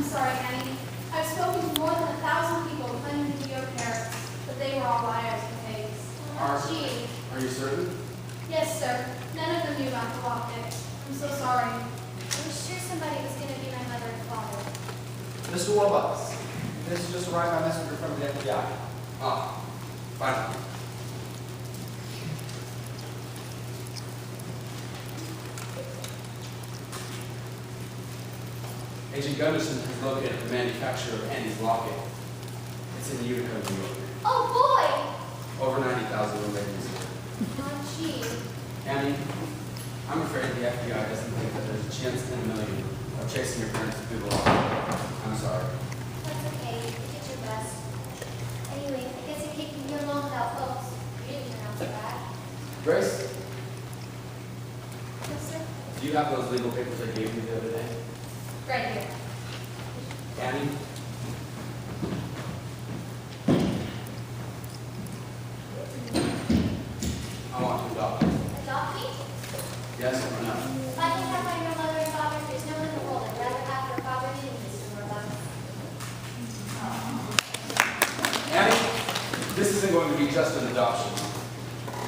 sorry, Annie. I've spoken to more than 1,000 people claiming to be your parents, but they were all liars and fakes. Gee. Are you certain? Yes, sir. None of them knew about the locket. I'm so sorry. I was sure somebody was going to be my mother and father. Mr. Warbucks, this is just arrived by messenger from the FBI. Ah, fine. Agent Gunderson has located the manufacturer of Annie's locket. It's in Utica, New York. Oh, boy! Over 90,000 remains. Oh, gee. Annie, I'm afraid the FBI doesn't think that there's a chance in a million of chasing your parents through the locket. I'm sorry. That's okay. You did your best. Anyway, I guess you're taking your long without folks. You didn't turn out so bad. Grace, Yes, sir? do you have those legal papers I gave you the other day? Right here. Annie? I want to adopt you. Adopt me? Yes or no? If I can't have my real mother and father, there's no one in the world I'd rather have their father than you, Mr. Murdoch. Annie, this isn't going to be just an adoption.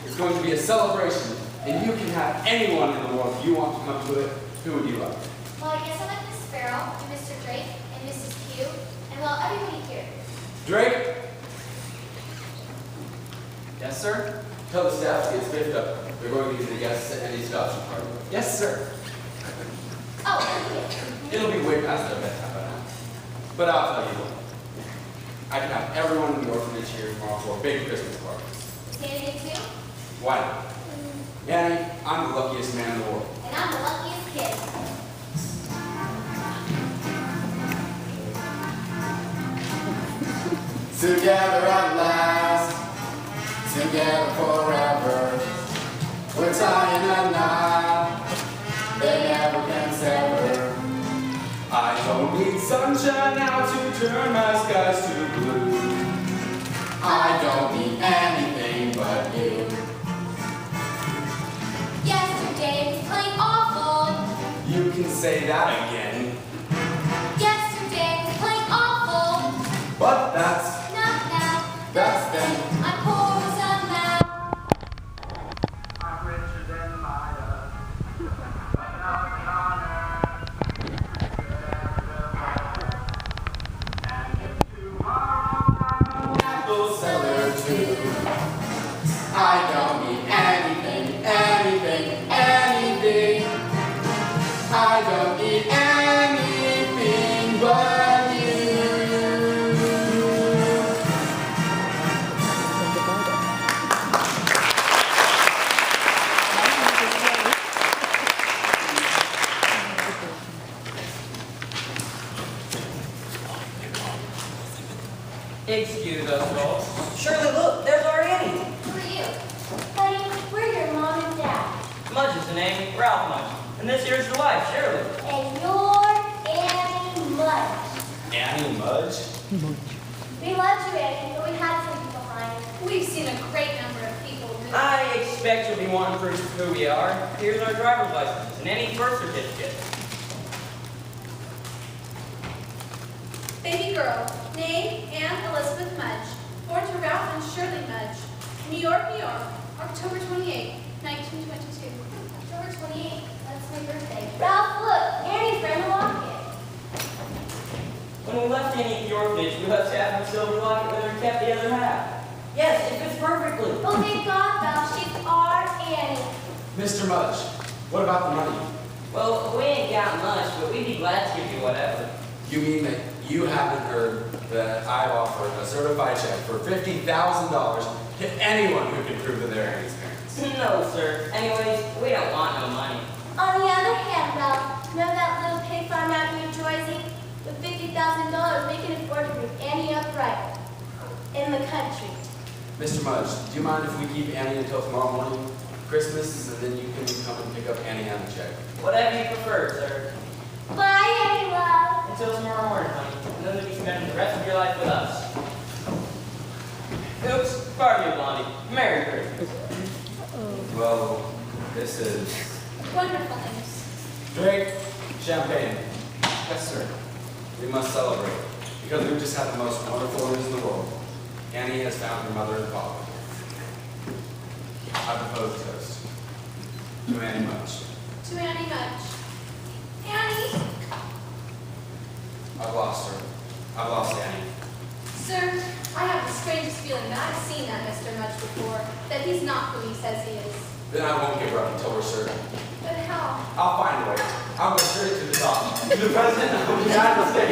It's going to be a celebration, and you can have anyone in the world you want to come to it. Who would you like? Well, I guess I like Miss Sparrow, and Mr. Drake, and Mrs. Q, and well, everybody here. Drake? Yes, sir? Tell the staff to get spiffed up. They're going to be the guests at Annie's adoption party. Yes, sir. Oh, It'll be way past their bedtime by now. But I'll tell you what. I can have everyone in the orphanage here tomorrow for a big Christmas party. Sandy too? Why not? Annie, I'm the luckiest man in the world. And I'm the luckiest kid. Together at last, together forever. We're tying a knot, they never can sever. I don't need sunshine now to turn my skies to blue. I don't need anything but you. Yesterday was plain awful. You can say that again. Yesterday was plain awful. But that's Not now. That's then. I'm poor as a mouse. I'm richer than Maya, but not Connor. And if tomorrow I'm an apple Seller too. I don't need anything, anything, anything. I don't need anything but you. Excuse us, folks. Surely, look, there's our Annie. Who are you? Honey, we're your mom and dad. Mudge is the name, Ralph Mudge. And this here's your wife, Shirley. And you're Annie Mudge. Annie Mudge. We loved you, Annie, but we had to leave you behind. We've seen a great number of people move. I expect you'll be wanting proof of who we are. Here's our driver's license and any birth certificate. Baby girl, name Anne Elizabeth Mudge, born to Ralph and Shirley Mudge, New York, October 28, 1922. October 28, that's my birthday. Ralph, look, Annie's wearing a locket. When we left Annie at the orphanage, we left half the silver locket with her kept the other half. Yes, it fits perfectly. Oh, thank God, Ralph, she's our Annie. Mr. Mudge, what about the money? Well, we ain't got much, but we'd be glad to give you whatever. You mean that you haven't heard that I've offered a certified check for $50,000 to anyone who can prove that they're Annie's parents? No, sir. Anyways, we don't want no money. On the other hand, Ralph, know that little pig farm out in New Jersey? With $50,000, we can afford to bring Annie up right in the country. Mr. Mudge, do you mind if we keep Annie until tomorrow morning? Christmas, and then you can come and pick up Annie on the check. Whatever you prefer, sir. Bye, Annie love. Until tomorrow morning, honey. And then you'll be spending the rest of your life with us. Oops, pardon me, Blondie. Merry Christmas. Well, this is Wonderful news. Drake, champagne. Yes, sir. We must celebrate, because we've just had the most wonderful news in the world. Annie has found her mother and father. I propose a toast. To Annie Mudge. To Annie Mudge. Annie! I've lost her. I've lost Annie. Sir, I have the strangest feeling that I've seen that Mr. Mudge before, that he's not who he says he is. Then I won't give her up until we're certain. But how? I'll find a way. I'll go straight to the top. To the President of the United States.